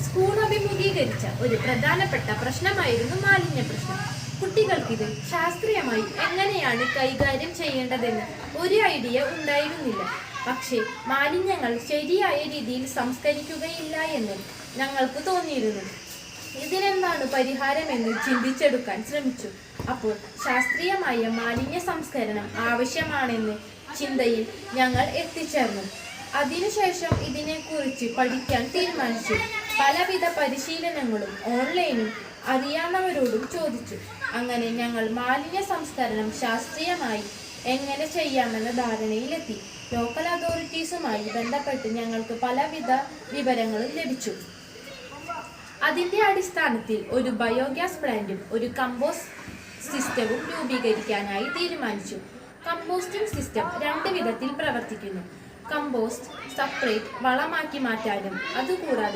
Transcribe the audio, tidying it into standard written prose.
School അഭിമുഖീകരിച്ച ഒരു പ്രധാനപ്പെട്ട പ്രശ്നമായിരുന്നു മാലിന്യ പ്രശ്നം. കുട്ടികൾക്കിത് ശാസ്ത്രീയമായി എങ്ങനെയാണ് കൈകാര്യം ചെയ്യേണ്ടതെന്ന് ഒരു ഐഡിയ ഉണ്ടായിരുന്നില്ല. പക്ഷേ മാലിന്യങ്ങൾ ശരിയായ രീതിയിൽ സംസ്കരിക്കുകയില്ല എന്ന് ഞങ്ങൾക്ക് തോന്നിയിരുന്നു. ഇതിനെന്താണ് പരിഹാരമെന്ന് ചിന്തിച്ചെടുക്കാൻ ശ്രമിച്ചു. അപ്പോൾ ശാസ്ത്രീയമായ മാലിന്യ സംസ്കരണം ആവശ്യമാണെന്ന് ചിന്തയിൽ ഞങ്ങൾ എത്തിച്ചേർന്നു. അതിനുശേഷം ഇതിനെക്കുറിച്ച് പഠിക്കാൻ തീരുമാനിച്ചു. പലവിധ പരിശീലനങ്ങളും ഓൺലൈനും അറിയാവുന്നവരോടും ചോദിച്ചു. അങ്ങനെ ഞങ്ങൾ മാലിന്യ സംസ്കരണം ശാസ്ത്രീയമായി എങ്ങനെ ചെയ്യാമെന്ന ധാരണയിലെത്തി. ലോക്കൽ അതോറിറ്റീസുമായി ബന്ധപ്പെട്ട് ഞങ്ങൾക്ക് പലവിധ വിവരങ്ങളും ലഭിച്ചു. അതിന്റെ അടിസ്ഥാനത്തിൽ ഒരു ബയോഗ്യാസ് പ്ലാന്റും ഒരു കമ്പോസ്റ്റ് സിസ്റ്റവും രൂപീകരിക്കാനായി തീരുമാനിച്ചു. കമ്പോസ്റ്റിംഗ് സിസ്റ്റം രണ്ട് വിധത്തിൽ പ്രവർത്തിക്കുന്നു. കമ്പോസ്റ്റ് സെപ്പറേറ്റ് വളമാക്കി മാറ്റാനും അതുകൂടാതെ